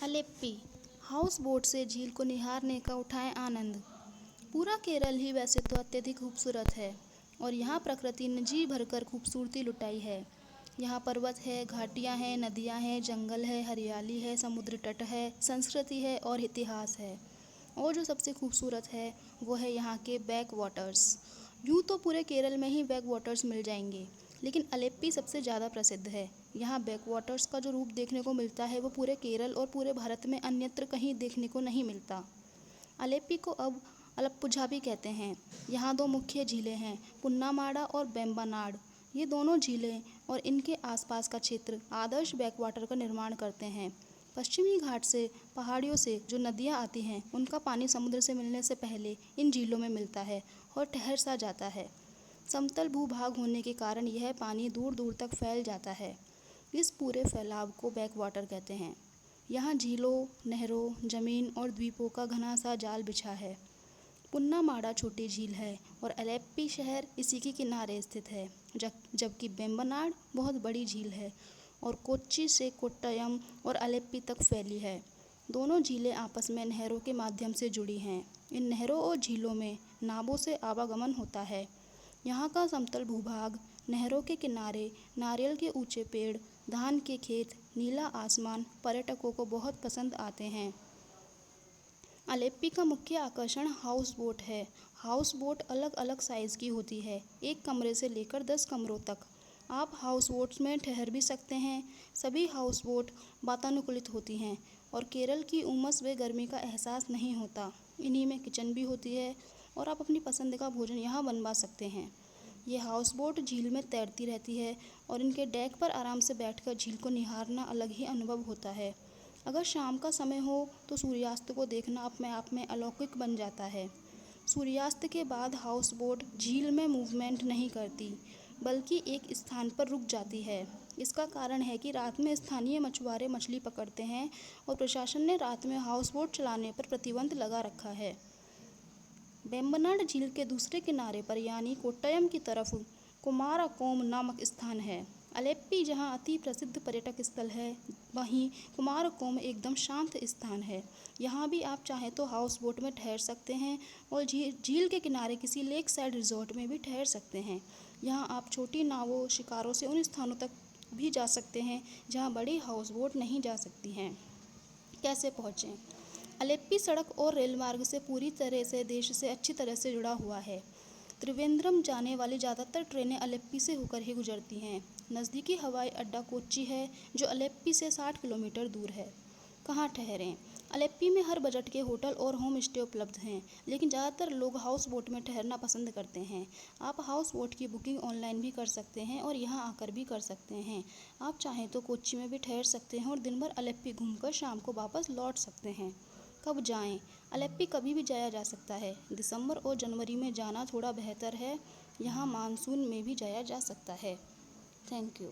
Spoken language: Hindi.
अलेप्पी हाउस बोट से झील को निहारने का उठाएं आनंद। पूरा केरल ही वैसे तो अत्यधिक खूबसूरत है और यहाँ प्रकृति ने जी भरकर खूबसूरती लुटाई है। यहाँ पर्वत है, घाटियाँ हैं, नदियाँ हैं, जंगल है, हरियाली है, समुद्र तट है, संस्कृति है और इतिहास है। और जो सबसे खूबसूरत है वो है यहाँ के बैक वाटर्स। यूँ तो पूरे केरल में ही बैक वाटर्स मिल जाएंगे, लेकिन अलेप्पी सबसे ज़्यादा प्रसिद्ध है। यहाँ बैक वाटर्स का जो रूप देखने को मिलता है वो पूरे केरल और पूरे भारत में अन्यत्र कहीं देखने को नहीं मिलता। अलेप्पी को अब अलप्पुझा भी कहते हैं। यहाँ दो मुख्य झीलें हैं, पुन्नामाड़ा और वेम्बनाड। ये दोनों झीलें और इनके आसपास का क्षेत्र आदर्श बैकवाटर का निर्माण करते हैं। पश्चिमी घाट से पहाड़ियों से जो नदियाँ आती हैं उनका पानी समुद्र से मिलने से पहले इन झीलों में मिलता है और ठहर सा जाता है। समतल भूभाग होने के कारण यह पानी दूर दूर तक फैल जाता है। इस पूरे फैलाव को बैकवाटर कहते हैं। यहाँ झीलों, नहरों, जमीन और द्वीपों का घना सा जाल बिछा है। पुन्नामाड़ा छोटी झील है और अलेप्पी शहर इसी के किनारे स्थित है, जबकि वेम्बनाड बहुत बड़ी झील है और कोच्चि से कोट्टयम और अलेप्पी तक फैली है। दोनों झीलें आपस में नहरों के माध्यम से जुड़ी हैं। इन नहरों और झीलों में नावों से आवागमन होता है। यहाँ का समतल भूभाग, नहरों के किनारे, नारियल के ऊंचे पेड़, धान के खेत, नीला आसमान पर्यटकों को बहुत पसंद आते हैं। अलेप्पी का मुख्य आकर्षण हाउस बोट है। हाउस बोट अलग अलग साइज़ की होती है, 1 कमरे से लेकर 10 कमरों तक। आप हाउस बोट्स में ठहर भी सकते हैं। सभी हाउस बोट वातानुकूलित होती हैं और केरल की उमस व गर्मी का एहसास नहीं होता। इन्हीं में किचन भी होती है और आप अपनी पसंद का भोजन यहाँ बनवा सकते हैं। ये हाउस बोट झील में तैरती रहती है और इनके डेक पर आराम से बैठकर झील को निहारना अलग ही अनुभव होता है। अगर शाम का समय हो तो सूर्यास्त को देखना अपने आप में अलौकिक बन जाता है। सूर्यास्त के बाद हाउस बोट झील में मूवमेंट नहीं करती, बल्कि एक स्थान पर रुक जाती है। इसका कारण है कि रात में स्थानीय मछुआरे मछली पकड़ते हैं और प्रशासन ने रात में हाउस बोट चलाने पर प्रतिबंध लगा रखा है। वेम्बनाड झील के दूसरे किनारे पर यानी कोट्टयम की तरफ कुमारकोम नामक स्थान है। अलेप्पी जहाँ अति प्रसिद्ध पर्यटक स्थल है, वहीं कुमारकोम एकदम शांत स्थान है। यहाँ भी आप चाहें तो हाउस बोट में ठहर सकते हैं और झील के किनारे किसी लेक साइड रिजॉर्ट में भी ठहर सकते हैं। यहाँ आप छोटी नावों, शिकारों से उन स्थानों तक भी जा सकते हैं जहाँ बड़ी हाउस बोट नहीं जा सकती हैं। कैसे पहुँचें? अलेप्पी सड़क और रेल मार्ग से पूरी तरह से देश से अच्छी तरह से जुड़ा हुआ है। त्रिवेंद्रम जाने वाली ज़्यादातर ट्रेनें अलेप्पी से होकर ही गुजरती हैं। नज़दीकी हवाई अड्डा कोच्चि है, जो अलेप्पी से 60 किलोमीटर दूर है। कहाँ ठहरें? अलेप्पी में हर बजट के होटल और होम स्टे उपलब्ध हैं, लेकिन ज़्यादातर लोग हाउस बोट में ठहरना पसंद करते हैं। आप हाउस बोट की बुकिंग ऑनलाइन भी कर सकते हैं और यहाँ आकर भी कर सकते हैं। आप चाहें तो कोच्चि में भी ठहर सकते हैं और दिन भर अलेप्पी घूमकर शाम को वापस लौट सकते हैं। कब जाएं? अलेप्पी कभी भी जाया जा सकता है। दिसंबर और जनवरी में जाना थोड़ा बेहतर है। यहाँ मानसून में भी जाया जा सकता है। Thank you.